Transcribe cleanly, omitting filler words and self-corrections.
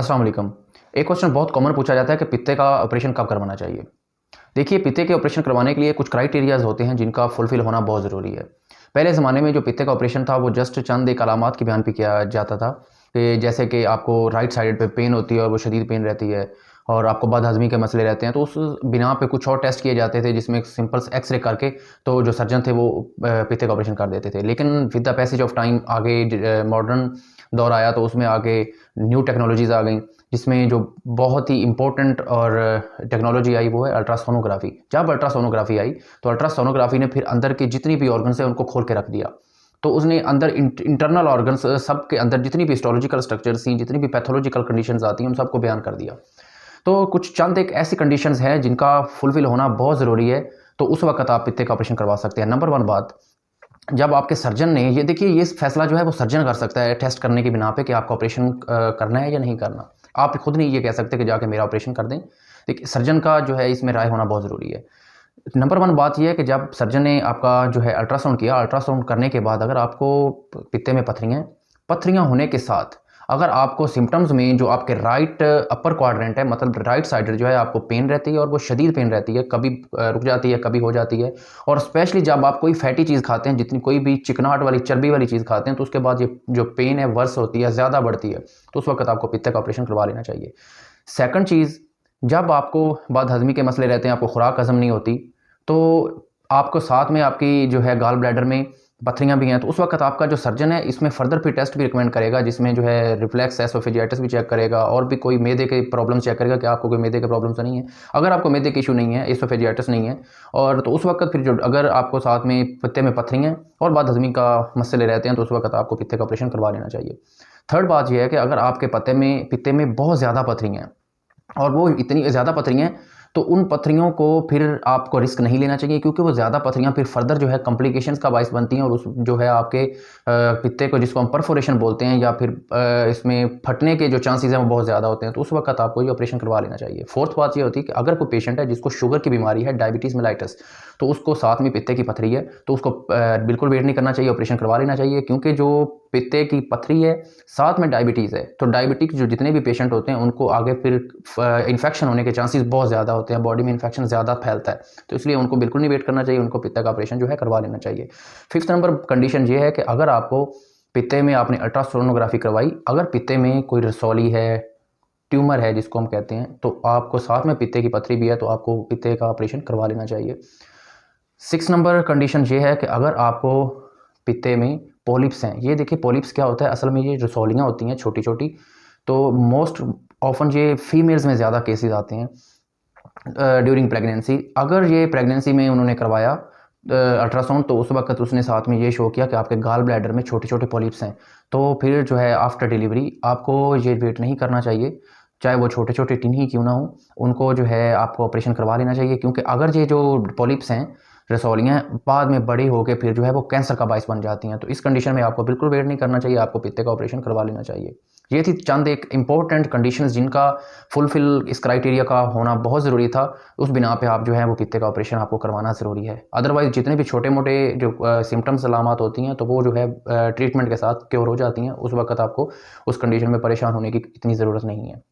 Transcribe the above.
अस्सलाम वालेकुम। एक क्वेश्चन बहुत कॉमन पूछा जाता है कि पित्ते का ऑपरेशन कब करवाना चाहिए। देखिए, पित्ते के ऑपरेशन करवाने के लिए कुछ क्राइटेरियाज़ होते हैं जिनका फुलफ़िल होना बहुत ज़रूरी है। पहले ज़माने में जो पित्ते का ऑपरेशन था वो जस्ट चंद एक अलामात के बयान पे किया जाता था कि जैसे कि आपको राइट साइड पे पेन होती है और वो शदीद पेन रहती है और आपको बदहज़मी के मसले रहते हैं, तो उस बिना पे कुछ और टेस्ट किए जाते थे जिसमें एक सिंपल सा एक्स-रे करके तो जो सर्जन थे वो पित्ते का ऑपरेशन कर देते थे। लेकिन with the passage of time आगे मॉडर्न दौर आया तो उसमें आगे न्यू टेक्नोलॉजीज़ आ गई, जिसमें जो बहुत ही इम्पोर्टेंट और टेक्नोलॉजी आई वो है अल्ट्रासोनोग्राफी। जब अल्ट्रासोनोग्राफी आई तो अल्ट्रासोनोग्राफी ने फिर अंदर के जितनी भी ऑर्गन्स हैं उनको खोल के रख दिया। तो उसने अंदर इंटरनल ऑर्गन्स सब के अंदर जितनी भी हिस्टोलॉजिकल स्ट्रक्चर्स थी, जितनी भी पैथोलॉजिकल कंडीशंस आती हैं, उन सबको बयान कर दिया। तो कुछ चंद एक ऐसी कंडीशंस हैं जिनका फुलफिल होना बहुत ज़रूरी है, तो उस वक़्त आप पित्ते का ऑपरेशन करवा सकते हैं। नंबर 1 बात, जब आपके सर्जन ने ये देखिए ये फैसला जो है वो सर्जन कर सकता है टेस्ट करने की बिना पे कि आपका ऑपरेशन करना है या नहीं करना। आप खुद नहीं ये कह सकते कि जाके मेरा ऑपरेशन कर दें। देखिए, सर्जन का जो है इसमें राय होना बहुत ज़रूरी है। नंबर 1 बात ये है कि जब सर्जन ने आपका जो है अल्ट्रासाउंड किया, अल्ट्रासाउंड करने के बाद अगर आपको पित्ते में पथरियाँ होने के साथ अगर आपको सिम्पटम्स में जो आपके राइट अपर क्वाड्रेंट है, मतलब राइट साइड जो है आपको पेन रहती है और वो शदीद पेन रहती है, कभी रुक जाती है, कभी हो जाती है। और स्पेशली जब आप कोई फैटी चीज़ खाते हैं, जितनी कोई भी चिकनाहट वाली, चर्बी वाली चीज़ खाते हैं, तो उसके बाद ये जो पेन है वर्स होती है, ज़्यादा बढ़ती है, तो उस वक़्त आपको पित्ते का ऑपरेशन करवा लेना चाहिए। सेकंड चीज़, जब आपको बदहज़मी के मसले रहते हैं, आपको खुराक हज़म नहीं होती, तो आपको साथ में आपकी जो है गॉल ब्लैडर में पथरियाँ भी हैं, तो उस वक़्त आपका जो सर्जन है इसमें फर्दर फिर टेस्ट भी रिकमेंड करेगा, जिसमें जो है रिफ्लेक्स एसोफेजियाटिस भी चेक करेगा और भी कोई मैदे के प्रॉब्लम्स चेक करेगा कि आपको कोई मैदे के प्रॉब्लम तो नहीं है। अगर आपको मैदे के इश्यू नहीं है, एसोफेजियाटिस नहीं है, और तो उस वक़्त फिर जो अगर आपको साथ में पित्ते में पथरियाँ और बदहज़मी का मसले रहते हैं, तो उस वक़्त आपको पित्ते का ऑपरेशन करवा लेना चाहिए। थर्ड बात ये है कि अगर आपके पित्ते में बहुत ज़्यादा पथरियाँ हैं और वो इतनी ज़्यादा पथरियाँ हैं, तो उन पथरियों को फिर आपको रिस्क नहीं लेना चाहिए, क्योंकि वो ज़्यादा पथरियाँ फिर फर्दर जो है कॉम्प्लिकेशंस का बायस बनती हैं और उस जो है आपके पित्ते को, जिसको हम परफोरेशन बोलते हैं, या फिर इसमें फटने के जो चांसेस हैं वो बहुत ज़्यादा होते हैं, तो उस वक्त आपको ये ऑपरेशन करवा लेना चाहिए। फोर्थ बात ये होती है कि अगर कोई पेशेंट है जिसको शुगर की बीमारी है, डायबिटीज़ मेलाइटस, तो उसको साथ में पित्ते की पथरी है, तो उसको बिल्कुल वेट नहीं करना चाहिए, ऑपरेशन करवा लेना चाहिए, क्योंकि जो पित्ते की पथरी है साथ में डायबिटीज़ है, तो डायबिटिक जो जितने भी पेशेंट होते हैं उनको आगे फिर इन्फेक्शन होने के चांसेस बहुत ज़्यादा होते हैं, बॉडी में इन्फेक्शन ज़्यादा फैलता है, तो इसलिए उनको बिल्कुल नहीं वेट करना चाहिए, उनको पित्ते का ऑपरेशन जो है करवा लेना चाहिए। फिफ्थ नंबर कंडीशन ये है कि अगर आपको पित्ते में आपने अल्ट्रासोनोग्राफी करवाई, अगर पित्ते में कोई रसौली है, ट्यूमर है जिसको हम कहते हैं, तो आपको साथ में पित्ते की पथरी भी है, तो आपको पित्ते का ऑपरेशन करवा लेना चाहिए। 6 नंबर कंडीशन ये है कि अगर आपको पित्ते में पॉलिप्स हैं, ये देखिए पॉलिप्स क्या होता है, असल में ये रसौलियाँ होती हैं छोटी-छोटी, तो मोस्ट ऑफ़न ये फीमेल्स में ज़्यादा केसेस आते हैं ड्यूरिंग प्रेगनेंसी। अगर ये प्रेगनेंसी में उन्होंने करवाया अल्ट्रासाउंड, तो उस वक़्त उसने साथ में ये शो किया कि आपके गॉल ब्लैडर में छोटे-छोटे पॉलिप्स हैं, तो फिर जो है आफ्टर डिलीवरी आपको ये वेट नहीं करना चाहिए, चाहे वो छोटे-छोटे टिन ही क्यों ना हो, उनको जो है आपको ऑपरेशन करवा लेना चाहिए, क्योंकि अगर ये जो पॉलिप्स हैं, रसौलियाँ बाद में बड़ी होके फिर जो है वो कैंसर का बायस बन जाती हैं, तो इस कंडीशन में आपको बिल्कुल वेट नहीं करना चाहिए, आपको पित्ते का ऑपरेशन करवा लेना चाहिए। ये थी चंद एक इम्पोर्टेंट कंडीशंस जिनका फुलफिल इस क्राइटेरिया का होना बहुत ज़रूरी था, उस बिना पे आप जो है वो पित्ते का ऑपरेशन आपको करवाना ज़रूरी है। अदरवाइज़ जितने भी छोटे-मोटे जो सिम्पटम्स अलामात होती हैं, तो वो जो है ट्रीटमेंट के साथ क्योर हो जाती हैं, उस वक़्त आपको उस कंडीशन में परेशान होने की इतनी ज़रूरत नहीं है।